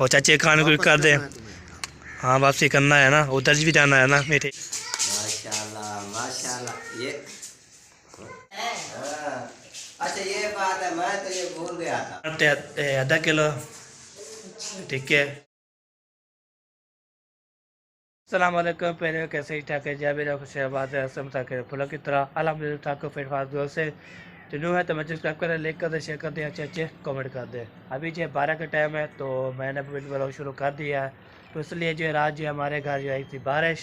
और चाचे खाने को भी कर दे। हाँ वापसी करना है ना, उधर भी जाना है ना मेरे। माशाल्लाह माशाल्लाह। ये हाँ, अच्छा ये बात है, मैं तो ये भूल गया था। आधा किलो ठीक है। अस्सलाम वालेकुम। पहले कैसे ही ठाक है जय मेरा खुश आबाद है असम तक फलों की तरह अलहमदिल्ला ठाकुर फिर फाजल से जो है तो मैं सब्सक्राइब करें, लाइक कर दे, शेयर कर दे, अच्छे अच्छे कमेंट कर दे। अभी जो 12 का टाइम है तो मैंने ब्लॉग शुरू कर दिया है। तो इसलिए जो है रात जो हमारे घर जो आई थी बारिश,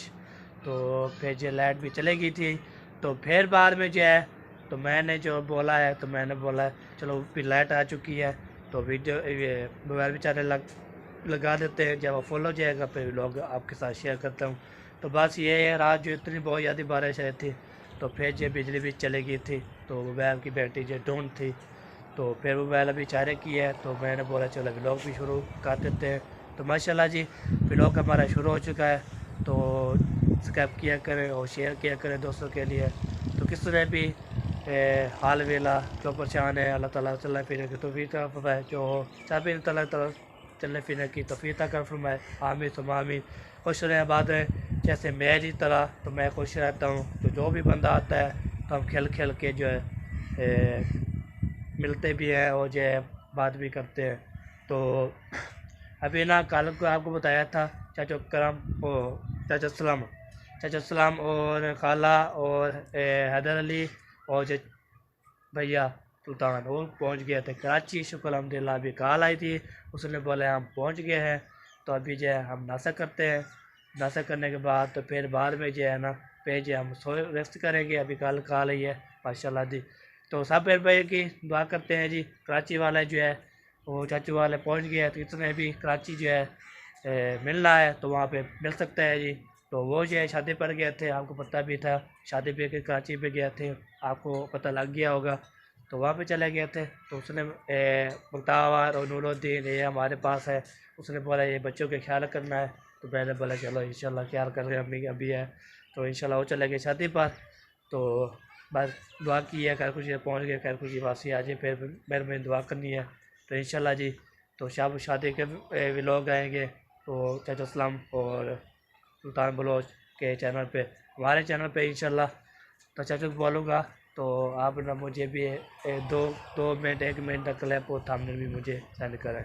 तो फिर जो लाइट भी चली गई थी। तो फिर बाद में जो है तो मैंने जो बोला है तो मैंने बोला चलो फिर लाइट आ चुकी है तो वीडियो ये मोबाइल भी चार्जर लगा देते हैं। जब वो फुल हो जाएगा फिर लोग आपके साथ शेयर करता हूँ। तो बस ये है, रात जो इतनी बहुत ज़्यादा बारिश आई थी तो फिर जो बिजली भी चली गई थी तो मोबाइल की बैटरी जो डाउन थी। तो फिर मोबाइल अभी चार्ज की है तो मैंने बोला चलो व्लॉग भी शुरू कर देते हैं। तो माशाल्लाह जी व्लॉग हमारा शुरू हो चुका है। तो सब्सक्राइब किया करें और शेयर किया करें दोस्तों के लिए। तो किस तरह भी हाल वेला जो परेशान है अल्लाह ताला चलने फिरने की तौफीक फरमाए, जो चाहे अल्लाह ताला चलने फिरने की तौफीक कर फरमाए। आमीन सुम्मा आमीन। खुश रहें आबाद है जैसे मेरी तरह। तो मैं खुश रहता हूँ तो जो भी बंदा आता है तो हम खेल खेल के जो है मिलते भी हैं और जो है बात भी करते हैं। तो अभी ना कल को आपको बताया था चाचा करम ओ चाचा सलाम और खाला और हैदर अली और जो भैया सुल्तान वो पहुंच गए थे कराची। शुक्र अल्हम्दुलिल्लाह अभी कॉल आई थी, उसने बोले हम पहुंच गए हैं। तो अभी जो है हम नाश्ता करते हैं। नाश्ता करने के बाद तो फिर बाद में जो है ना फिर जो हम सो रेस्ट करेंगे। अभी कल कॉल आई है माशाल्लाह जी। तो सब फिर भाई की दुआ करते हैं जी। कराची वाले जो है वो चाचू वाले पहुँच गए हैं तो इतने भी कराची जो है मिलना है तो वहाँ पे मिल सकता है जी। तो वो जो है शादी पर गए थे, आपको पता भी था शादी पे के कराची पे गए थे, आपको पता लग गया होगा। तो वहाँ पे चले गए थे तो उसने मुख्तार और नूरुद्दीन ये हमारे पास है, उसने बोला ये बच्चों के ख्याल करना है। तो मैंने बोला चलो इंशाल्लाह ख्याल कर रहे हैं अम्मी अभी है। तो इंशाल्लाह वो चले गए शादी पर। तो बस दुआ की है खैर खुशी पहुँच गए, खैर खुशी वापसी आ जाए फिर मेरे में दुआ करनी है। तो इंशाल्लाह जी तो शादी के व्लॉग आएंगे तो चाचा सलाम और सुल्तान बलोच के चैनल पे, हमारे चैनल पे इंशाल्लाह। तो चाचा को बोलूँगा तो आप ना मुझे भी दो मिनट 1 मिनट तक क्लिप और थंबनेल भी मुझे सेंड करें।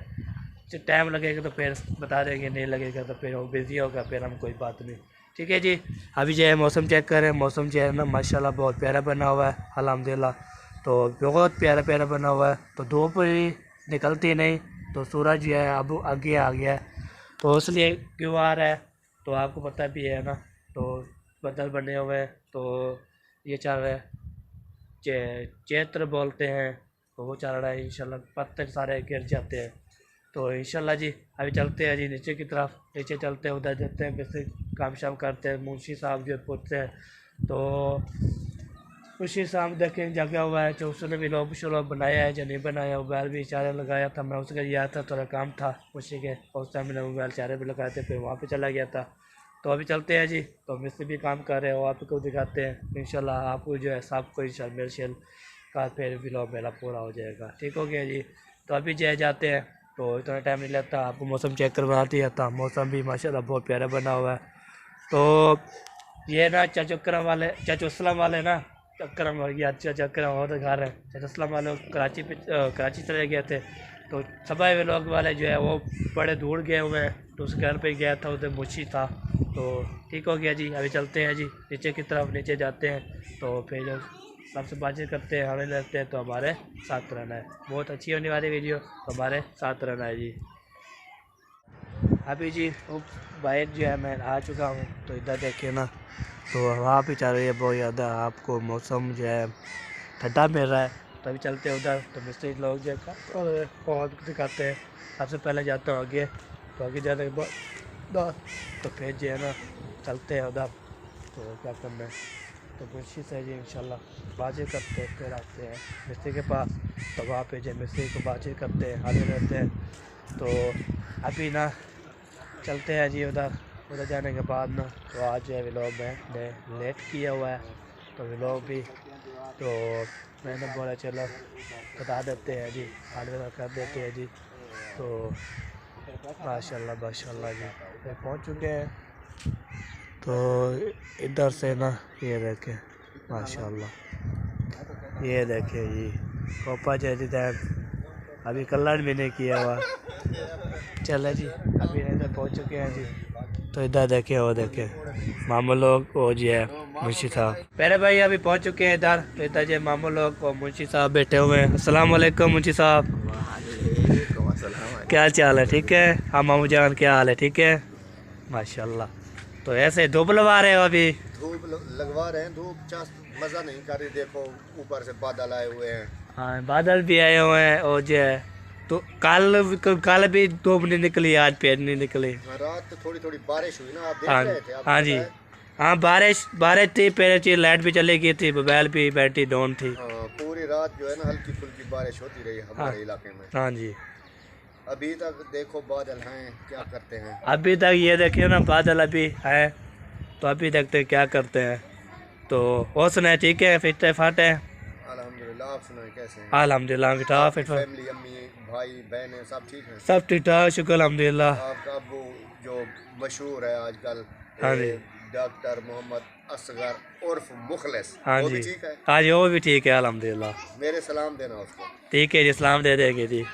जो टाइम लगेगा तो फिर बता देंगे, नहीं लगेगा तो फिर वो बिज़ी होगा फिर हम कोई बात नहीं। ठीक है जी। अभी जो है मौसम चेक करें, मौसम जो है ना माशाल्लाह बहुत प्यारा बना हुआ है अल्हम्दुलिल्लाह। तो बहुत प्यारा प्यारा बना हुआ है। तो धूप भी निकलती नहीं तो सूरज जो है अब आगे आ गया है। तो इसलिए क्यों आ रहा है तो आपको पता भी है ना। तो बदल बने हुए हैं तो ये चल रहा है चैत्र बोलते हैं तो वो चल रहा है। इंशाल्लाह पत्ते सारे गिर जाते हैं। तो इंशाल्लाह जी अभी चलते हैं जी नीचे की तरफ, नीचे चलते हैं उधर जाते हैं वैसे काम शाम करते हैं। मुंशी साहब जो पूछते हैं तो मुंशी साहब देखें जगह हुआ है जो उसने भी लोग शोलोग बनाया है जो नहीं बनाया। मोबाइल भी चारे लगाया था, मैं उसके गया था थोड़ा काम था मुंशी के, उस टाइम मैंने मोबाइल चारे भी लगाए थे फिर वहाँ पे चला गया था। तो अभी चलते हैं जी। तो मिस्त्री भी काम कर रहे हो आपको दिखाते हैं इंशाल्लाह। आपको जो है सबको इंशाल्लाह मेरे शेल का फिर व्लॉग मेरा पूरा हो जाएगा। ठीक हो गया जी। तो अभी जो है जाते हैं तो इतना टाइम नहीं लगता, आपको मौसम चेक करवा दिया था। मौसम भी माशाल्लाह बहुत प्यारा बना हुआ है। तो ये ना चाचो असलम वाले ना चक्करम या चक्करम और घर है चाचो असलम वाले कराची पे कराची चले गए थे। तो सभी लोग वाले जो है वो बड़े दूर गए हुए हैं तो उस घर पे गया था, उधर मुशी था। तो ठीक हो गया जी। अभी चलते हैं जी नीचे की तरफ, नीचे जाते हैं तो फिर जो सबसे बातचीत करते हैं हमें लगते हैं तो हमारे साथ रहना है। बहुत अच्छी होने वाली वीडियो तो हमारे साथ रहना है जी। अभी जी वो बाइक जो है मैं आ चुका हूँ तो इधर देखिए ना तो हवा भी चल रही है बहुत ज़्यादा, आपको मौसम जो है ठंडा मिल रहा है। तो अभी चलते हैं उधर तो मिस्त्री लोग जो है बहुत दिखाते हैं। सबसे पहले जाता हूँ आगे तो आगे जाने के बाद तो फिर जो है ना चलते हैं उधर तो क्या करना है तो मुंशी से जी इंशाल्लाह बातचीत करते हैं फिर आते हैं मिस्त्री के पास। तो वहाँ पे जो मिस्त्री को बातचीत करते हैं आगे रहते हैं। तो अभी ना चलते हैं जी उधर, उधर जाने के बाद ना तो आज जो है व्लॉग मैंने लेट किया हुआ है तो व्लॉग भी तो मैंने बोला चलो बता देते हैं जी, हार्डवेयर कर देते हैं जी। तो माशाल्लाह माशाल्लाह जी। फिर पहुँच चुके हैं तो इधर से ना ये देखें माशाल्लाह, ये देखें जी पापा जैसी टाइम अभी कलर भी नहीं किया हुआ। चले जी अभी इधर पहुँच चुके हैं जी। तो इधर देखे वो देखे मामू लोग वो जी है मुंशी साहब। पहले भाई अभी पहुँच चुके हैं इधर। तो इधर जो मामू लोग और मुंशी साहब बैठे हुए हैं। अस्सलाम वालेकुम मुंशी साहब, क्या चाल है? ठीक है। हाँ मामू जान क्या हाल है? ठीक है माशाल्लाह। तो ऐसे धूप लगा रहे हो अभी? धूप लगवा रहे हैं, धूप मजा नहीं कर रही। देखो ऊपर से बादल आए हुए हैं। हाँ बादल भी आए हुए हैं और जो है तो कल भी धूप नहीं निकली, आज पेड़ नहीं निकली। रात तो थोड़ी थोड़ी बारिश हुई ना, आप देख हाँ रहे थे? हाँ जी हाँ बारिश थी, पहले चीज लाइट भी चली गई थी, मोबाइल भी बैटरी डाउन थी। हाँ पूरी रात जो है ना हल्की फुल्की बारिश होती रही हमारे इलाके में। हाँ जी अभी तक देखो बादल हैं, क्या करते हैं। अभी तक ये देखिए ना बादल अभी है, तो अभी देखते हैं क्या करते हैं। तो और सुनाए ठीक है? फिट फाटे अल्हम्दुलिल्लाह, आप सुनाए कैसे हैं? अल्हम्दुलिल्लाह ठीक फिट फैमिली, अम्मी भाई बहनें सब ठीक हैं? सब ठीक ठाक शुक्र अल्हम्दुलिल्लाह। आपका अब्बू जो मशहूर है आजकल, हाँ जी डॉक्टर मोहम्मद असगर उर्फ मुखलिस, हाँ वो जी भी ठीक है? हाँ जी वो भी ठीक है अल्हम्दुलिल्लाह। मेरे सलाम देना उसको। ठीक है जी सलाम दे देंगे जी।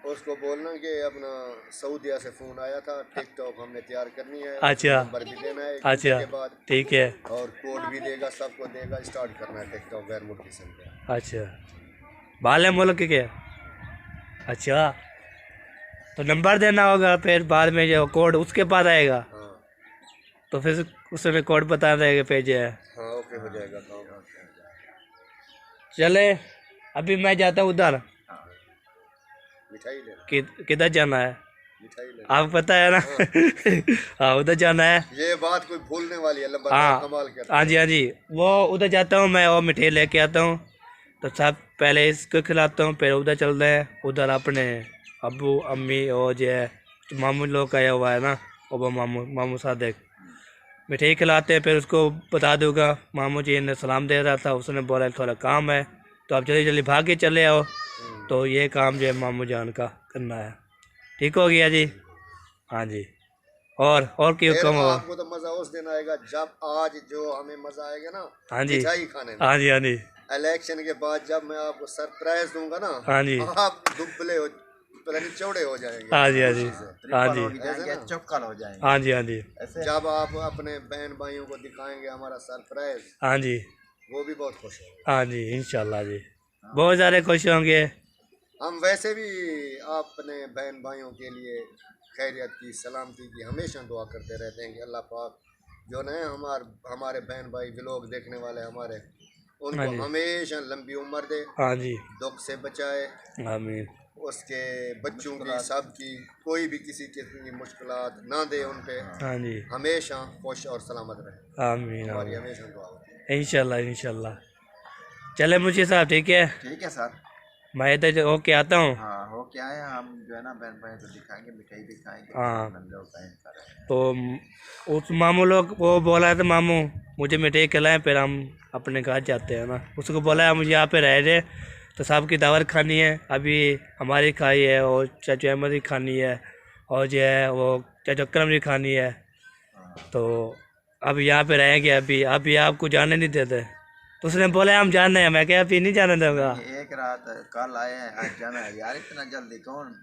उसको बोलना कि अपना सऊदीया से फ़ोन आया था, टिकटॉक हमने तैयार करनी है। अच्छा नंबर भी देना है अच्छा के बाद, ठीक है और कोड भी देगा, सबको देगा। स्टार्ट करना है टिकटॉक गैर मुल्की से। अच्छा बाले मुल्क के? अच्छा तो नंबर देना होगा, फिर बाद में जो कोड उसके पास आएगा, हाँ तो फिर उसमें कोड बता देगा फिर जो है। हाँ ओके हो जाएगा काम। चले अभी मैं जाता हूँ उधर। मिठाई लेना, किधर जाना है मिठाई लेना। आपको पता है ना? हाँ उधर जाना है। ये बात कोई भूलने वाली है? हाँ कमाल कर। हाँ जी वो उधर जाता हूँ मैं और मिठाई लेके आता हूँ। तो सब पहले इसको खिलाता हूँ, फिर उधर चलते हैं। उधर अपने अब्बू अम्मी और जो है मामू लोग आया हुआ है ना, और मामू सादिक मिठाई खिलाते हैं। फिर उसको बता दूंगा मामू जी ने सलाम दे रहा था, उसने बोला थोड़ा काम है तो आप जल्दी जल्दी भाग के चले आओ। तो ये काम जो है मामू जान का करना है। ठीक हो गया जी? हाँ जी। और क्यों फिर कम हो? आपको तो मजा उस दिन आएगा जब आज जो हमें मजा आएगा ना, हाँ जी मिठाई खाने में। हाँ जी हाँ जी इलेक्शन के बाद जब मैं आपको सरप्राइज दूंगा ना, हाँ जी आप दुबले हो, पता नहीं चौड़े हो जाएंगे। हाँ जी हाँ जी हाँ जी जैसे ना, चौकल हो जाएंगे। हाँ जी हाँ जी जब आप अपने बहन भाइयों को दिखाएंगे हमारा सरप्राइज, हाँ जी वो भी बहुत खुश होंगे। हाँ जी इंशाल्लाह जी बहुत ज़्यादा खुश होंगे। हम वैसे भी अपने बहन भाइयों के लिए खैरियत की, सलामती की हमेशा दुआ करते रहते हैं कि अल्लाह पाक जो न हमारे बहन भाई व्लॉग देखने वाले हमारे, हाँ उनको जी हमेशा लंबी उम्र दे, हाँ जी दुख से बचाए, आमीन उसके बच्चों की, सब की, कोई भी किसी किस्म की मुश्किलात ना दे उन पे, हाँ जी हमेशा खुश और सलामत रहे। आमीन हमारी आमीन हमेशा दुआ होती इंशाल्लाह इंशाल्लाह। चले मुझे साहब ठीक है, ठीक है सर। मैं इधर होके आता हूँ। हाँ हो क्या है, हम जो है ना बहन भाई को दिखाएंगे, मिठाई भी खाएंगे। हाँ। नंगे होता है सारे। तो उस मामू लोग वो बोला था मामू मुझे मिठाई खिलाएं, फिर हम अपने घर जाते हैं ना। उसको बोला है मुझे यहाँ पे रह रहे, तो सबकी दावत खानी है। अभी हमारी खाई है और चाचू अहमद की खानी है और जो है वो चाचू अकरम की खानी है। तो अब यहाँ पे रहेंगे। अभी आपको जाने नहीं देते, तो उसने बोला हम जाने हैं। मैं क्या अभी नहीं जाने दूंगा। ये एक रात कल आए हैं, आज जाना है यार, इतना जल्दी कौन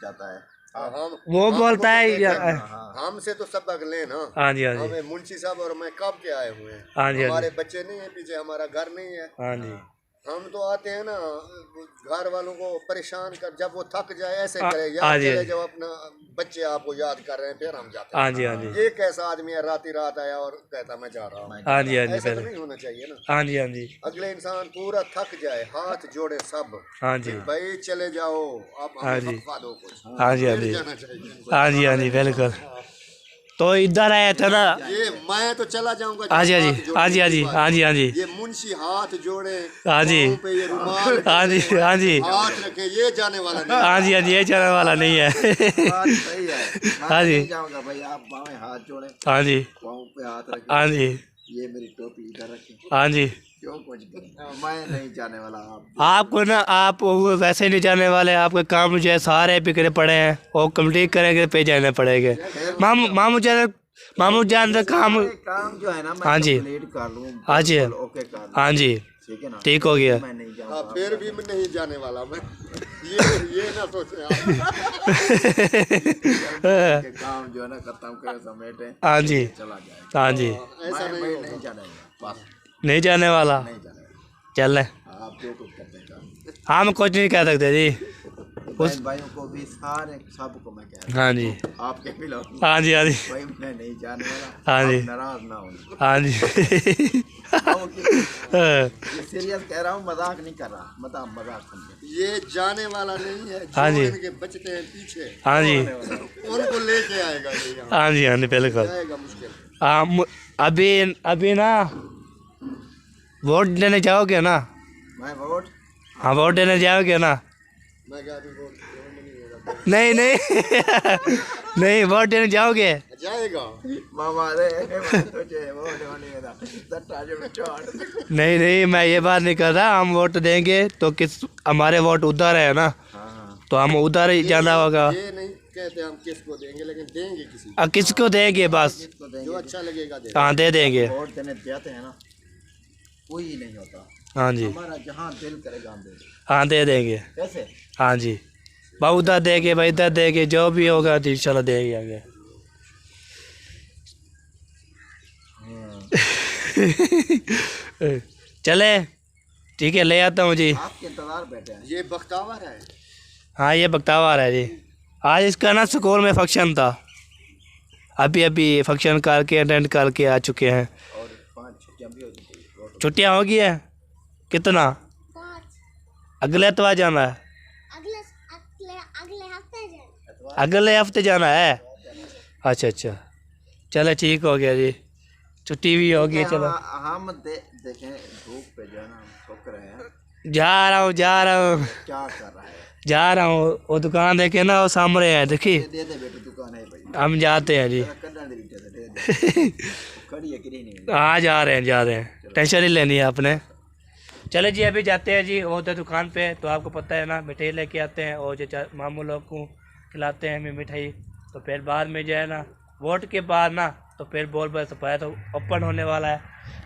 जाता है? हम वो बोलता है देखें, यार। हमसे तो सबक लें ना। हाँ जी हाँ जी हमें मुंशी साहब और मैं कब के आए हुए हैं, हाँ जी हाँ हमारे जी बच्चे नहीं है पीछे, हमारा घर नहीं है। हाँ जी हम तो आते हैं ना घर वालों को परेशान कर, जब वो थक जाए ऐसे हाँ, करे हाँ याद जी, हाँ चले, जी। जब अपना बच्चे आपको याद कर रहे हैं फिर हम जाते हैं। हाँ जी हाँ जी ये कैसा आदमी है, रात ही रात आया और कहता मैं जा रहा हूँ। हाँ जी हाँ जी ऐसा तो पहले नहीं होना चाहिए ना। हाँ जी हाँ जी अगले इंसान पूरा थक जाए, हाथ जोड़े सब, हाँ जी भाई चले जाओ अब, हाँ हमें जी। वक्फा दो कुछ, हाँ जी हाँ फिर जी जाना चाहिए। हाँ जी हाँ जी बिल्कुल। तो इधर आया था ना। ये मैं तो चला जाऊंगा। हाँ जी हाँ जी हाथ जोड़ने हाँ जी हाँ की जी बात। हाँ जी हाँ जी ये मुंशी हाथ जोड़े, हाँ जी। पाँव पे ये रुमाल हाँ जी रखे, हाँ जी हाथ रखे, ये जाने वाला नहीं। हाँ जी हाँ जी ये चलने वाला नहीं है। बात सही है। मैं हाँ जी। नहीं जाऊंगा भाई, आप बाएं हाथ जोड़े, हाँ जी पाँव पे हाथ रखें। हाँ जी ये मेरी टोपी इधर रखें, हाँ जी क्यों कुछ करें, मैं नहीं जाने वाला। आप आपको ना, आप वैसे नहीं जाने वाले, आपके काम जो है सारे बिखरे पड़े हैं, वो कंप्लीट करेंगे पे जाने पड़ेंगे। मामू जान का काम। काम जो है ना मैं हाँ जी। कंप्लीट कर लूँ। हाँ जी। ओके कर लूँ। हाँ जी, ठीक है ना, ठीक हो गया। मैं नहीं हाँ, जाऊँगा। फिर भी मैं नहीं जाने वाला मैं। ये ना सोचे आप। के काम जो है ना खत्म करे समेटे हाँ जी। चला जाए। हाँ जी, ऐसा मैं नहीं नहीं होगा। जाने वाला, बस नहीं जाने वाला। नहीं जाने वाला। चल रहे, आप जो कुछ करते हैं काम। हम कुछ नहीं कह सकते जी। बहन भाइयों को भी सारे सबको मैं कह रहा हाँ जी। हूँ, आपके भी लोग हाँ जी। हाँ जी। भाई मैं नहीं जाने वाला। हाँ जी। आप नाराज ना हो। हाँ जी। सीरियस कह रहा हूँ, मजाक नहीं कर रहा। मजाक समझे। ये जाने वाला नहीं है। हाँ जो जी। इनके बचते हैं पीछे, हाँ जी। उनको लेके आएगा ये यहाँ। हाँ जी। हाँ जी, बिल्कुल। जाएगा मुश्किल। अभी ना वोट देने जाओगे ना? मैं वोट हाँ, वोट देने जाओगे ना? मैं क्या अभी वोट नहीं होगा। नहीं नहीं नहीं, वोट देने जाओगे? जाएगा। मामा रे मैं तुझे वोट होने वाला सट्टा जो छोड़। नहीं नहीं, मैं ये बात नहीं कर रहा। हम वोट देंगे तो किस, हमारे वोट उधर है ना, हाँ तो हम उधर ही जाना होगा। ये नहीं कहते हम किसको देंगे, लेकिन देंगे किसी अब किसको देंगे बस? किसको जो देंगे। अच्छा लगेगा देंगे। हाँ, दे देंगे। वोट देने जाते हैं ना, कोई नहीं होता। हाँ जी। हमारा जहाँ दिल करेगा हम दे देंगे। हाँ, दे देंगे। कैसे? हाँ जी, भाई उधर देंगे, भाई इधर देंगे, जो भी होगा तो इंशाल्लाह देंगे आगे। चले, ठीक है, ले आता हूँ जी। आपके इंतजार बैठे हैं। ये बख्तावर है। हाँ, ये बख्तावर है जी। आज इसका ना स्कूल में फंक्शन था, अभी अभी फंक्शन करके अटेंड करके आ चुके हैं। और 5 छुट्टियाँ भी हो गई। छुट्टियाँ हो गई हैं? कितना? 5 अगले एतवार जाना है? अगले हफ्ते जाना है। अच्छा अच्छा, चलो ठीक हो गया जी, छुट्टी भी हो गई। चलो हम देखें धूप पे जो है ना हम थक रहे हैं। जा रहा हूँ क्या कर रहा है? जा रहा हूँ। वो दुकान देखे ना, वो सामने है, देखी। दे दे बेटे, दुकान है भाई। हम जाते हैं जी। कन्ना दे बेटे दे दे। खड़ी है कि नहीं? हाँ, जा रहे हैं, टेंशन नहीं लेनी है आपने। चले जी, अभी जाते हैं जी वो उधर दुकान पे। तो आपको पता है ना, मिठाई लेके आते हैं और जो मामू लोग को खिलाते हैं हमें मिठाई। तो फिर बाद में जो है ना, वोट के बाद ना, तो फिर बोल बस सफाया तो ओपन होने वाला है।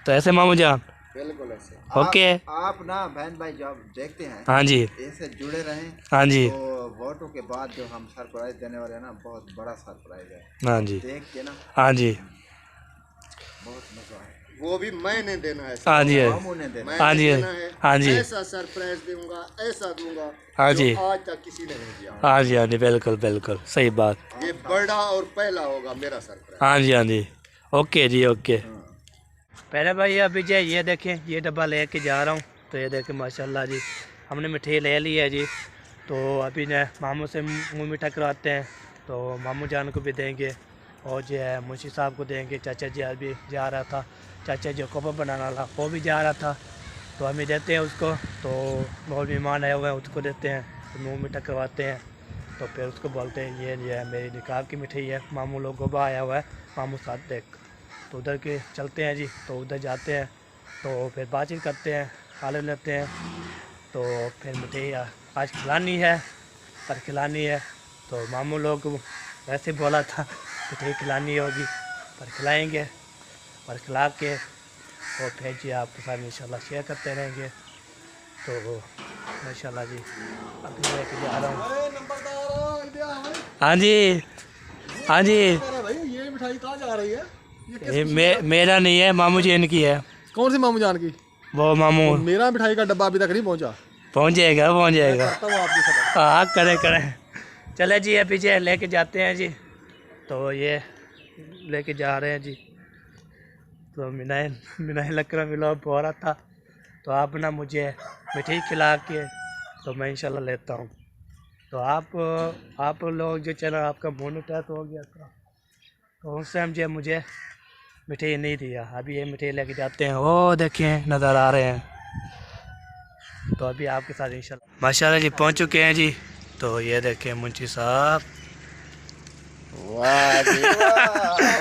तो ऐसे मामू जान, बिल्कुल ऐसे। ओके। आप ना बहन भाई जब देखते हैं हाँ जी। इससे जुड़े रहें। हाँ जी। तो वोटों के बाद जो हम सरप्राइज देने वाले हैं ना, बहुत बड़ा सरप्राइज है। हाँ जी। देख के ना हाँ जी। बहुत मजा है। वो भी मैंने देना है। हाँ जी। मामू ने देना। मैंने हाँ जी। देना है। हाँ जी। ऐसा सरप्राइज दूंगा, ऐसा दूंगा हाँ जो जी। आज तक किसी ने नहीं दिया। हाँ जी। हाँ जी, बिल्कुल बिल्कुल सही बात। ये बड़ा और पहला होगा मेरा सरप्राइज। हाँ जी। हाँ जी, ओके जी, ओके। पहले भाई अभी जो ये देखें, ये डब्बा लेके जा रहा हूँ। तो ये देखें माशाल्लाह जी, हमने मिठाई ले ली है जी। तो अभी ने मामू से मुँह मीठा करवाते हैं, तो मामू जान को भी देंगे और जो है मुंशी साहब को देंगे। चाचा जी आज भी जा रहा था, चाचा जी को बनाना वाला वो भी जा रहा था, तो हमें देते हैं उसको। तो बहुत मेहमान आए हुए हैं, उसको देते हैं, तो मुँह मीठा करवाते हैं। तो फिर उसको बोलते हैं ये जो है मेरी निकाह की मिठाई है। मामू लोग गोबा आया हुआ है, मामू साथ देख। तो उधर के चलते हैं जी, तो उधर जाते हैं, तो फिर बातचीत करते हैं, खा लेते हैं। तो फिर मिठाई आज खिलानी है, पर खिलानी है। तो मामू लोग वैसे बोला था मिठाई खिलानी होगी, पर खिलाएंगे, पर खिला के और फिर जी आपके साथ इंशाल्लाह शेयर करते रहेंगे। तो माशाल्लाह जी, अभी लेके जा रहा हूँ। हाँ जी। हाँ जी। भाई ये मिठाई कहाँ जा रही है? ये मेरा नहीं है, मामू जी इनकी है। कौन सी मामू जान की? वो मामू मेरा मिठाई का डब्बा अभी तक नहीं पहुंचा। पहुँच जाएगा, पहुँच जाएगा। करता हूँ आपकी खबर। हाँ, करें। चले जी, अभी जे लेके जाते हैं जी। तो ये लेके जा रहे हैं जी। तो मिनाई लकड़ा मिला हो रहा था, तो आप ना मुझे मिठाई खिला के तो मैं इंशाल्लाह लेता हूँ। तो आप लोग जो चैनल आपका मोनेटाइज हो गया था, तो उस टाइम जो मुझे मिठाई नहीं दिया। अभी ये मिठाई लेके जाते हैं, वो देखें नज़र आ रहे हैं। तो अभी आपके साथ इंशाल्लाह माशाल्लाह जी पहुंच चुके हैं जी। तो ये देखें मुंशी साहब, वाह जी वाह,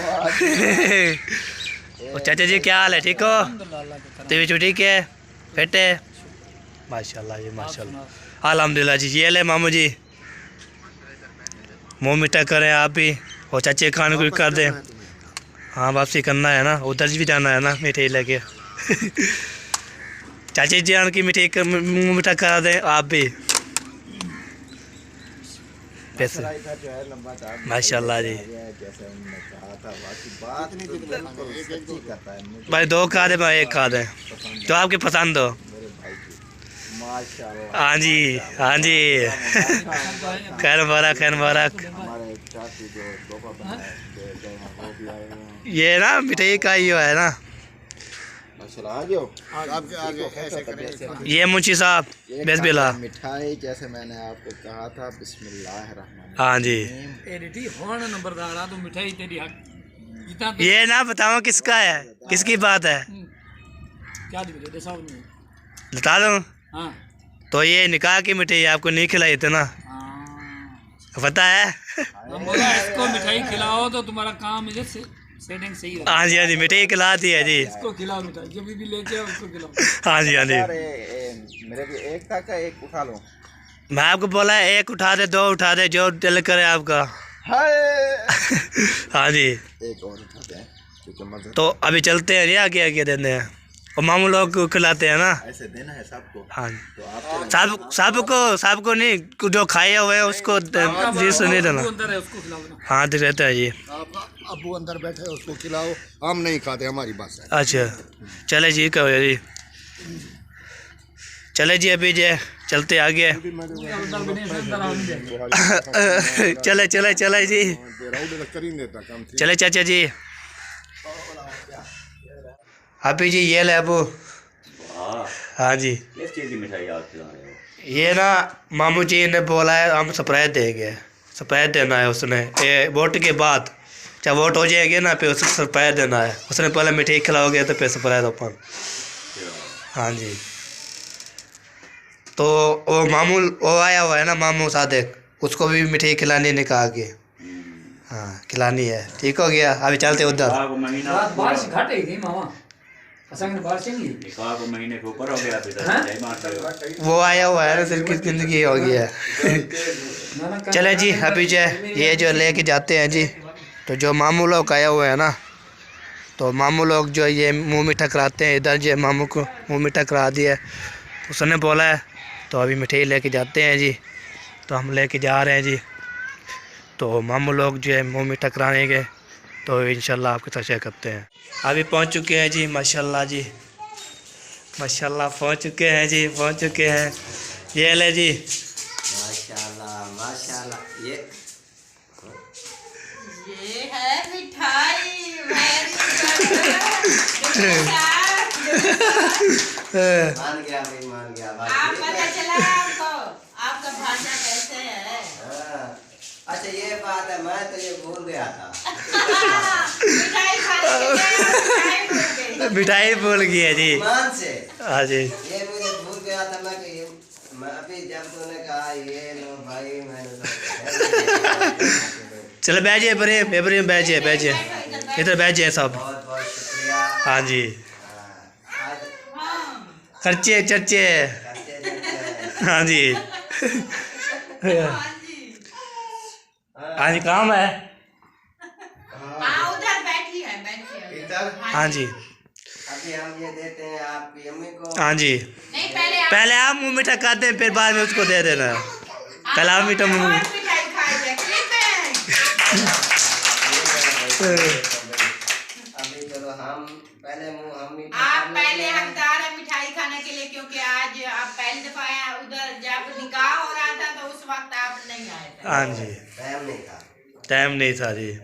वाह जी। और चाचा जी क्या हाल है, ठीक हो? तबीयत ठीक है, फिट है? माशाल्लाह जी माशाल्लाह, अल्हम्दुलिल्लाह जी। ये ले मामू जी, मुँह मीठा करें आप भी, और चाचे खाने को भी कर दें। हाँ वापसी करना है ना, उधर भी जाना है ना मिठाई लेके। चाची जी आन की मिठाई मुँह मीठा करा दें आप भी। पैसे माशाल्लाह जी जैसे उन्होंने कहा था, बाकी बात तो बिल्कुल सच्ची करता है। मुझे भाई, दो खा दे भाई, एक खा दे जो आपकी पसंद हो। मेरे भाई की माशाल्लाह। हाँ जी हाँ जी, खैर मुबारक खैर मुबारक। हमारे चाची जो तोहफा बनाए दे गए हैं वो भी आए हैं। ये ना मिठाई का ही है ना, माशाल्लाह। आ जाओ आपके आगे ऐसे करें। ये मुंशी साहब बिस्मिल्लाह। मिठाई जैसे मैंने आपको कहा था, बिस्मिल्लाहिर्रहमानिर्रहीम। हाँ जी, नंबरदार तो मिठाई तेरी हक जितना ये ना बताओ किसका है, किसकी बात है, क्या दे साहब ने। बता दो। हाँ तो ये निकाह की मिठाई आपको नहीं खिलाई थी ना, पता है? हम बोला इसको मिठाई खिलाओ तो तुम्हारा काम इधर से सेटिंग सही है। हाँ जी हाँ जी, मिठाई खिला दी है जी। इसको खिलाओ मिठाई, जब भी लेके आओ उसको खिलाओ। हाँ जी हाँ जी, मेरे भी एक था क्या, एक उठा लो। मैं आपको बोला एक उठा दे, दो उठा दे, जो दिल करे आपका। हाँ जी, एक और उठाते हैं क्योंकि मजा तो अभी चलते हैं जी, आगे आगे देते हैं, और मामू लोग को खिलाते हैं ना। ऐसे देना है सबको। हाँ जी, तो आप सबको नहीं, जो खाए हुए हैं उसको जी सुनिए देना। अंदर है उसको खिलाओ ना। हाँ दिख रहता है जी। अबू अंदर बैठे हैं, उसको खिलाओ। हम नहीं खाते, हमारी बात है। अच्छा चले जी, कहो जी, चले जी अभी जे चलते आगे। अंदर भी नहीं, अंदर आओ नहीं जाएंगे। चले चले चले जी, कर ही देता काम। चले चाचा जी। हापी जी ये ले अबू। हाँ जी, किस चीज़ की मिठाई आप खिला रहे हो? ये ना मामू जी ने बोला है हम सरप्राइज देंगे, सरप्राइज देना है उसने, ये वोट के बाद, चाहे वोट हो जाएगी ना फिर उसको सरप्राइज देना है। उसने पहले मिठाई खिलाओगे तो फिर सरप्राइज अपन। हाँ जी, तो वो मामू वो आया हुआ है ना मामू सादिक, उसको भी मिठाई खिलानी ने कहा कि हाँ खिलानी है। ठीक हो गया, अभी चलते उधर। निकाह महीना बारिश घट गई मामा, असंग बारिश चंगी। निकाह को महीने के ऊपर हो गया, अभी तक जय माता दी। वो आया हुआ है ना, सिर्फ की ज़िंदगी हो गई है। चले जी अभी जो ये जो लेके जाते हैं जी, तो जो मामू लोग आए हुए हैं ना, तो मामू लोग जो ये मुँह मीठा कराते हैं, इधर जो मामू को मुँह मीठा करा दिया उसने बोला है, तो अभी मिठाई लेके जाते हैं जी। तो हम लेके जा रहे हैं जी, तो मामू लोग जो है मुँह मीठा कराएंगे तो इंशाल्लाह आपके साथ शेयर करते हैं। अभी पहुंच चुके हैं जी, माशाल्लाह जी माशाल्लाह पहुंच चुके हैं जी, पहुंच चुके हैं। ये ले जी, माशाल्लाह माशाल्लाह। ये है मिठाई। मान गया भाई, मान गया। आप पता चला आपको आपका भाषा कैसे है? अच्छा ये बात है, मैं तो ये भूल गया था। मिठाई खाने के लिए मिठाई भूल गई। मिठाई भूल गई है जी। मान से हाँ जी, ये मुझे भूल गया था। मैं अभी जब तूने कहा ये लो भाई, मैंने चलो बैठिए इब्राहिम बैठिए बैठिए, इधर बैठिए सब। बहुत बहुत शुक्रिया। हाँ जी, आज खर्चे चर्चे। करते रहते हैं। हाँ जी, हाँ जी काम है। हाँ उधर बैठी है, बैठी है। इधर हाँ जी अभी हम ये देते हैं आपकी अम्मी को। हाँ जी, नहीं पहले आप मुँह मीठा खाते हैं, फिर बाद में उसको दे देना। पहले आप मीठा मुँह। मिठाई खाएंगे। अभी चलो हम पहले हम आप पहले हकदार है मिठाई खाने के लिए, क्योंकि आज आप पहली दफा आए उधर जब निकाह हो रहा था तो उस वक्त आप नहीं आए थे। हाँ जी, टाइम नहीं था। टाइम नहीं था जी। तो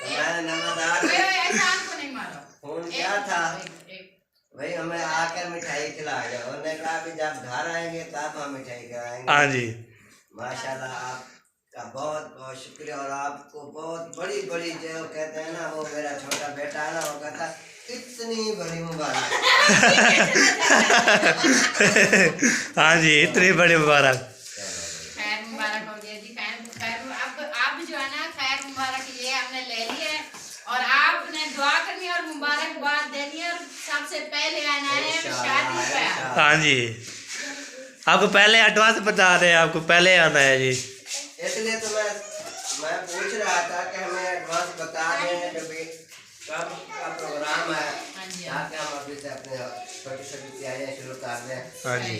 मैंने नवादार ऐसा आपको नहीं मारो। फोन किया था भाई, हमें आकर मिठाई खिलाएगा। उन्होंने कहा कि जब घर आएंगे तब हम मिठाई खिलाएंगे। हाँ जी, माशाल्लाह आपका बहुत बहुत शुक्रिया। और आपको बहुत बड़ी बड़ी जो कहते हैं ना, वो मेरा छोटा बेटा है ना, वो कहता इतनी बड़ी मुबारक। हाँ जी, इतनी बड़ी मुबारक। खैर मुबारक हो गया जी। खैर खैर अब जो है ना, खैर मुबारक ये हमने ले लिया है। और आपने दुआ करनी और मुबारकबाद देनी और सबसे पहले आना है शादी पे। हाँ जी, आपको पहले एडवांस बता रहे हैं, आपको पहले आना है जी। इसलिए तो मैं पूछ रहा था कि हमें एडवांस बता दें कि भाई कब का प्रोग्राम है, ताकि हम अभी से अपने छोटी छोटी तैयारियां शुरू कर दें। हाँ जी,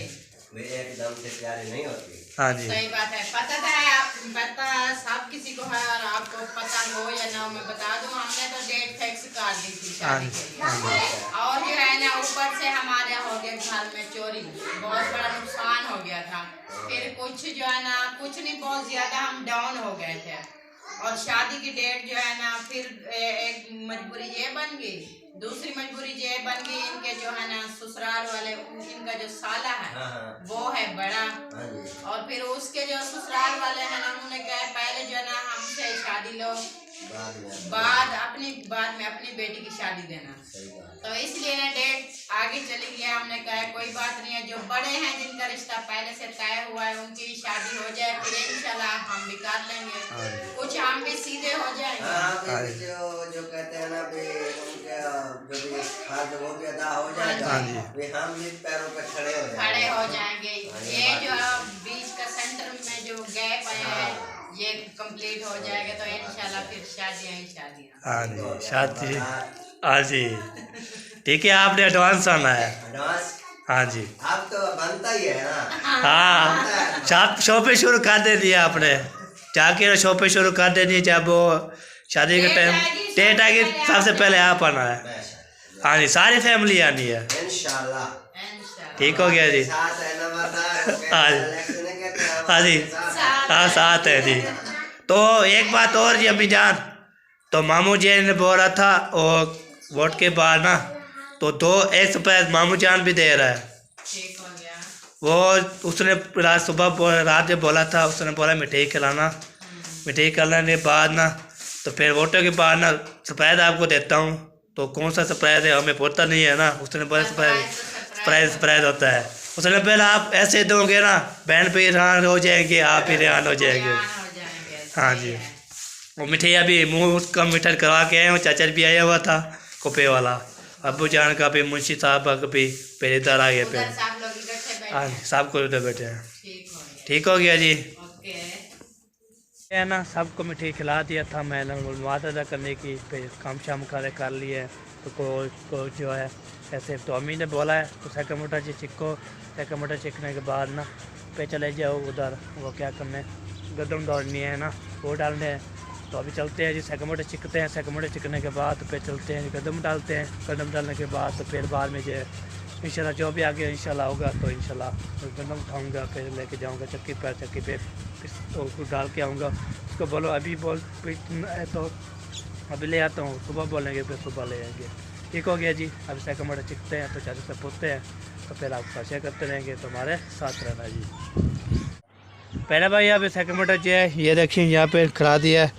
मेरे एकदम से तैयारी नहीं होती। हाँ जी, सही बात है। पता तो है, आप पता सब किसी को है और आपको पता हो या ना, मैं बता दूं, हमने तो डेट फिक्स कर दी थी शादी के लिए। और जो है ना, ऊपर से हमारे हो गया घर में चोरी, बहुत बड़ा नुकसान हो गया था। फिर कुछ जो है ना, कुछ नहीं, बहुत ज्यादा हम डाउन हो गए थे। और शादी की डेट जो है ना, फिर एक मजबूरी ये बन गई, दूसरी मजबूरी ये बन गई, इनके जो है ना ससुराल वाले, इनका जो साला है वो है बड़ा, और फिर उसके जो ससुराल वाले हैं ना, उन्होंने कहा पहले जो है ना हमसे शादी लो, बाद में अपनी बेटी की शादी देना। तो इसलिए ना डेट आगे चली गया। हमने कहा कोई बात नहीं है, जो बड़े हैं जिनका रिश्ता पहले से तय हुआ है उनकी शादी हो जाए, फिर इंशाल्लाह हम भी कर लेंगे, कुछ हम भी सीधे हो जाएंगे। जो कहते हैं ना भी उनके जो भी हद वो भी अदा हो जाएगा, भी हम भी पैरों पर खड़े हो जाएंगे। ये जो बीच का सेंटर में जो गैप है ये कंप्लीट हो जाएगा, तो इंशाल्लाह फिर शादियां ही शादियां। हाँ जी, शादी। हाँ जी, ठीक है, आपने एडवांस आना है। एडवांस? हाँ जी, अब तो बनता ही है ना। हाँ, शो पे शुरू कर दे दिया आपने, जाके शो पे शुरू कर दे दिया। जब वो शादी के टाइम डेट आएगी, सबसे पहले आप आना है। हाँ जी, सारी फैमिली आनी है इंशाल्लाह। ठीक हो गया जी। हाँ जी, हाँ जी, हाँ साथ है जी। तो एक बात और जी अभी जान, तो मामू जी ने बोल रहा था और वोट के बाद ना, तो 2 एक सरप्राइज मामू जान भी दे रहा है। ठीक हो गया। वो उसने रात में बोला था, उसने बोला मिठाई खिलाना, मिठाई खिलाने के बाद ना, तो फिर वोटों के बाद ना सरप्राइज आपको देता हूँ। तो कौन सा सरप्राइज है हमें पता नहीं है ना, उसने बोला सरप्राइज होता है। उसने पहले आप ऐसे दोगे ना, बहन पे रेहान हो जाएंगे, आप ही रेहान हो जाएंगे। हाँ जी, वो मिठाई अभी मुँह उसका मीठा करवा के आए हूँ, चाचा भी आया हुआ था कुपे वाला, अब्बू जान का भी, मुंशी साहब का भी पहरेदार आ गया पे। हाँ, सब को उधर बैठे हैं। ठीक हो गया जी। है ना, सबको मिठाई खिला दिया था मैंने, मात अदा करने की, फिर काम शाम कर लिए। तो को जो है ऐसे, तो अम्मी ने बोला है तो सेकंड मोटर चिक्को, सेकंड मोटर चिकने के बाद ना पे चले जाओ उधर, वो क्या करने, गदम दौड़नी है ना, वो डालने हैं। तो अभी चलते हैं जी, सेकंड मोटर चिकते हैं, सेकंड मोटर चिकने के बाद तो फिर चलते हैं, कदम डालते हैं, कदम डालने के बाद तो फिर बाद में जो है इंशाल्लाह जो भी आगे इंशाल्लाह होगा, तो इंशाल्लाह कदम उठाऊँगा, फिर लेके जाऊँगा चक्की पे तो डाल के आऊँगा। उसको बोलो अभी बोल, तो अभी ले आता हूँ, सुबह बोलेंगे फिर सुबह ले आएंगे। ठीक हो गया जी। अभी सेकंड मोटर चिकते हैं तो चाचा से पूछते हैं, तो फिर आपका शेयर करते रहेंगे, तो हमारे साथ रहना जी। पहले भाई अभी सेकंड मोटर जो है ये देखिए यहाँ पे खड़ा दिया है,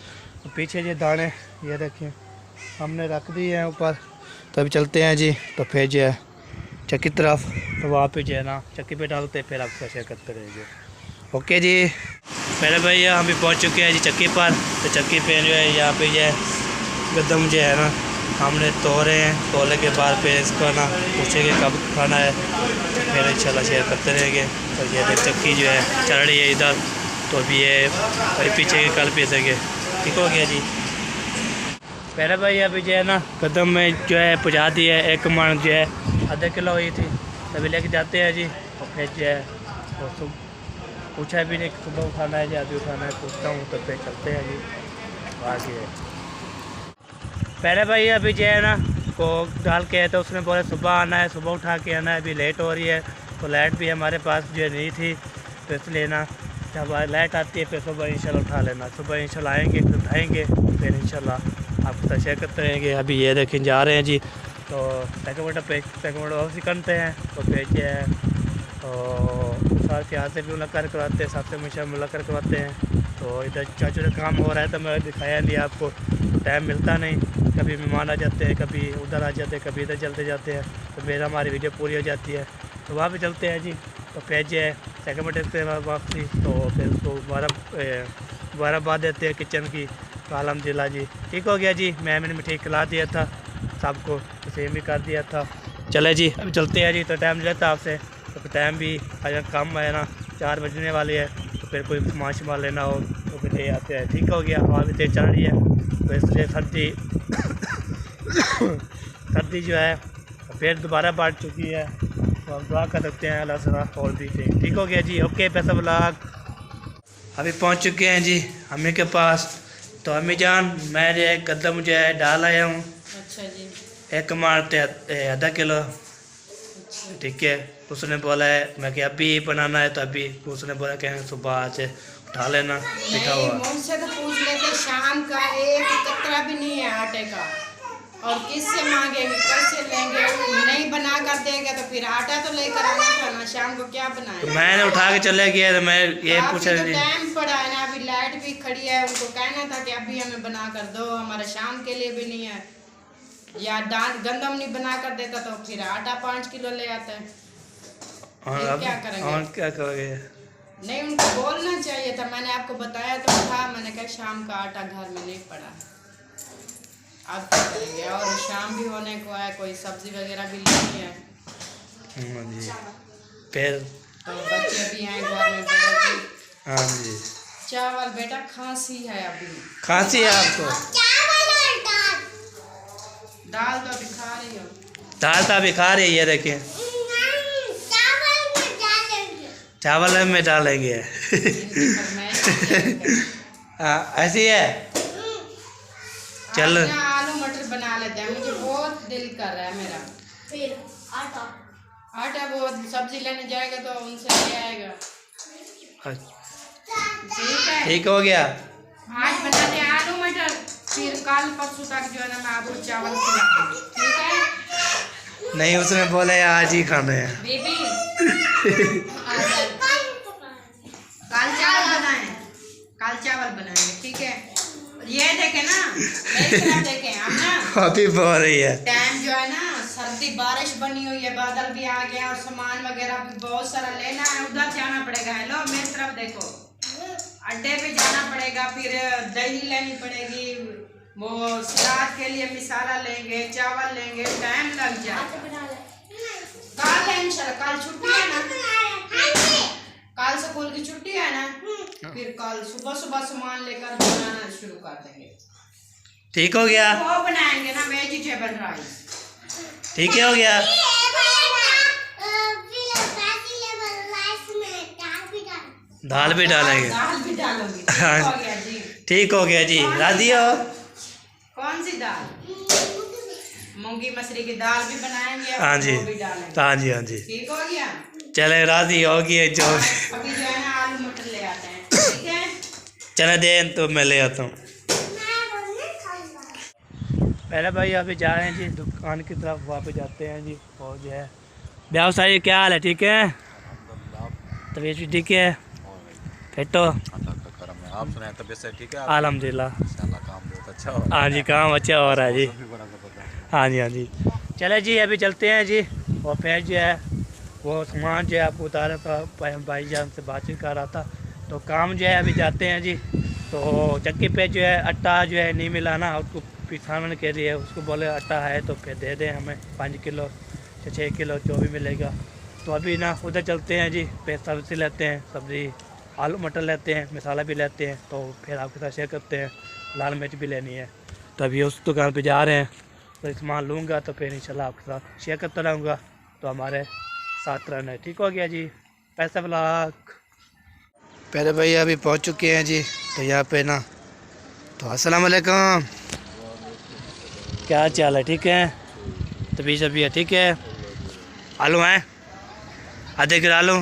तो पीछे ये दाने ये देखिए हमने रख दिए हैं ऊपर। तो अभी चलते हैं जी, तो फिर जो है चक्की तरफ, तो वहाँ पे जो है ना चक्की पे डालते हैं, फिर आपका शेयर करते रहेंगे। ओके जी। पहले भैया हम भी पहुँच चुके हैं जी चक्की पर। तो चक्की पे जो है यहाँ पे जो है गदम जो है ना हमने तोड़े हैं, तोड़ने के बाद फिर इसको ना पूछेंगे कब खाना है, तो फिर इंशाल्लाह शेयर करते रहेंगे। तो ये देख चक्की जो है चल रही है इधर, तो अभी ये पीछे के कल पीसेंगे। ठीक हो गया जी। पहले भाई अभी जो है ना कदम में जो है पहुँचा दी है, एक मन जो है आधा किलो हुई थी, तभी लेके जाते हैं जी। और फिर जो है वो पूछा भी नहीं सुबह उठाना है या अभी उठाना है, पूछता हूँ, तो फिर चलते हैं जी आगे। पहले भाई अभी जो है ना को डाल के, तो उसने बोला सुबह आना है, सुबह उठा के आना है, अभी लेट हो रही है, तो लाइट भी हमारे पास जो है नहीं थी, तो इसलिए ना जब लाइट आती है फिर सुबह इंशाल्लाह उठा लेना, सुबह इंशाल्लाह आएंगे फिर उठाएंगे, फिर इंशाल्लाह आपको शेयर करते रहेंगे। अभी ये देखें जा रहे हैं जी, तो सेकंड वापसी करते हैं, तो फिर जो है तो साथ के हाथ से भी मुलाकात करवाते हैं, साथ से हमेशा मुलाकात करवाते हैं। तो इधर चाचू का काम हो रहा है, तो मैं दिखाया नहीं आपको, टाइम मिलता नहीं, कभी मेहमान आ जाते हैं, कभी उधर आ जाते हैं, कभी इधर चलते जाते हैं, तो मेरा हमारी वीडियो पूरी हो जाती है, तो वहाँ पे चलते हैं जी। तो फिर जो है सेकंड मोटर से वापसी, तो फिर उसको 12 बाद देते हैं किचन की, तो अल्हम्दुलिल्लाह जी ठीक हो गया जी। मैंने मिठाई खिला दिया था सबको, तो सेम भी कर दिया था। चले जी अब चलते हैं जी। तो टाइम लेता आपसे, तो टाइम भी अगर कम है ना 4 बजने वाले है, तो फिर कोई सामान शमान लेना हो तो फिर ले आते हैं। ठीक हो गया। हवा भी तेज चल रही है, तो इसलिए सर्दी सर्दी जो है फिर दोबारा बढ़ चुकी है। तो हम दुआ कर सकते हैं अल्लाह से और भी सही। ठीक हो गया जी। ओके पैसा ब्लॉग अभी पहुंच चुके हैं जी अम्मी के पास। तो अम्मी जान मैं कदम जो है डाल आया हूँ। अच्छा जी। एक मारते आधा किलो। ठीक है। उसने बोला है मैं कि अभी बनाना है, तो अभी उसने बोला कि सुबह आज उठा लेना लिखा हुआ। मुझसे तो पूछ लेते, शाम का एक कतरा भी नहीं है आटे का, और किससे मांगेंगे, कैसे लेंगे? नहीं बना कर देंगे तो फिर आटा तो लेकर आना था ना, शाम को क्या बनाए? तो मैंने उठा के चले गया, तो मैं ये पूछा तो टाइम पड़ा है ना, अभी लाइट भी खड़ी है, उनको कहना था कि अभी हमें बना कर दो, हमारा शाम के लिए भी नहीं है। या दाल गंदम नहीं बना कर देता तो फिर आटा 5 किलो ले आता है। और क्या करेंगे? और क्या करोगे? नहीं, उनको बोलना चाहिए था। मैंने आपको बताया तो था, मैंने कहा शाम का आटा घर में नहीं पड़ा, अब क्या करेंगे? और शाम भी होने को है, कोई सब्जी वगैरह भी लेनी है जी। फिर तो बच्चे भी हैं घर में बड़े भी। हाँ जी। चावल बेटा खांसी है अभी। खांसी है आपको? दाल तो अभी खा रही हो। दाल तो अभी खा रही है, देखिए चावल में डालेंगे। हाँ ऐसी है। चल आज ना आलू मटर बना लेते हैं, मुझे बहुत दिल कर रहा है मेरा। फिर आटा वो सब्जी लेने जाएगा तो उनसे ले आएगा। ठीक है, ठीक हो गया। आज बनाते हैं आलू मटर, फिर कल परसों तक जो है ना मैं आपको चावल खिला दूंगी। ठीक है? नहीं उसने बोले आज ही खाने हैं। बेबी कल चावल बनाए, कल चावल बनाएंगे। ठीक है? ये देखे ना, एक तरफ देखे हम ना, अभी बोल रही है टाइम जो है ना, सर्दी बारिश बनी हुई है, बादल भी आ गया और सामान वगैरह भी बहुत सारा लेना है। उधर जाना पड़ेगा। हेलो मेरी तरफ देखो, अड्डे पे जाना पड़ेगा, फिर दही लेनी पड़ेगी, वो सलाद के लिए मिसाला लेंगे, चावल लेंगे, टाइम लग जाएगा। कल है इंशाल्लाह, कल छुट्टी है ना, कल स्कूल की छुट्टी है ना, फिर कल सुबह सुबह सामान लेकर बनाना शुरू कर देंगे। ठीक हो गया। वो बनाएंगे ना वेजिटेबल राइस। ठीक हो गया। दाल भी डालेंगे। दाल भी डालोगी? हाँ। हो गया जी। ठीक हो गया जी। राजी हो? कौन सी दाल? मूंगी मसरी की दाल भी बनाएंगे और हाँ जी। वो भी डालेंगे। हाँ जी हाँ जी। ठीक हो गया। चले राजी होगी जो। अभी जो है ना आलू मटर ले आते हैं। ठीक है? चले दे तो मैं ले आता हूँ। पहले भाई अभी जा रहे हैं जी दुकान की तरफ, वापस जाते हैं जी। और जो है व्यवसायी क्या हाल है? ठीक है, तबीयत भी ठीक है, फिर तो आप सुनाए तबीयत से ठीक है? अल्हम्दुलिल्लाह। काम बहुत अच्छा हो। हाँ जी काम अच्छा हो रहा है जी। हाँ जी हाँ जी। चले जी अभी चलते हैं जी। और फिर जो है वो सामान जो है आपको उतारा था, भाई जान से बातचीत कर रहा था, तो काम जो है अभी जाते हैं जी। तो चक्की पे जो है आटा जो है नहीं मिला ना, उसको पिसाने के लिए उसको बोले आटा है तो फिर दे दें हमें 5 किलो या 6 किलो जो भी मिलेगा। तो अभी ना उधर चलते हैं जी, फिर सब्ज़ी लेते हैं, सब्ज़ी आलू मटर लेते हैं, मसाला भी लेते हैं, तो फिर आपके साथ शेयर करते हैं। लाल मिर्च भी लेनी है, तो अभी उस दुकान पे जा रहे हैं, तो सामान लूँगा तो फिर इंशाल्लाह आपके साथ शेयर करता रहूँगा। तो हमारे साथ रहना है। ठीक हो गया जी। पैसा ब्लॉग पहले भैया अभी पहुँच चुके हैं जी। तो यहाँ पे ना तो अस्सलाम वालेकुम, क्या चाल है? ठीक है, तो बीच अभी है। ठीक है, आलू हैं आधे किलो आलू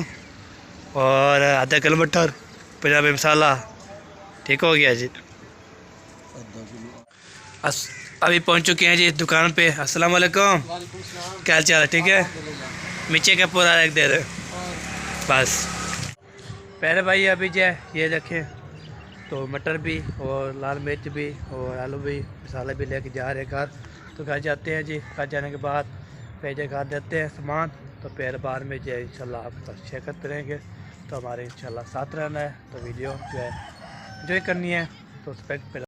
और आधा किलो मटर, पंजाबी मसाला। ठीक हो गया जी। अभी पहुंच चुके हैं जी दुकान पे। अस्सलाम वालेकुम, क्या चाल है? ठीक है, नीचे का पूरा रख दे रहे बस। पहले भाई अभी जो है ये देखें, तो मटर भी और लाल मिर्च भी और आलू भी मसाला भी लेके जा रहे हैं घर। तो घर जाते हैं जी, घर जाने के बाद फिर जो घर देते हैं सामान, तो फिर बार में जो है इंशाल्लाह आपके साथ शेयर करते रहेंगे। तो हमारे इंशाल्लाह साथ रहना है, तो वीडियो जो है एंजॉय करनी है, तो उस पर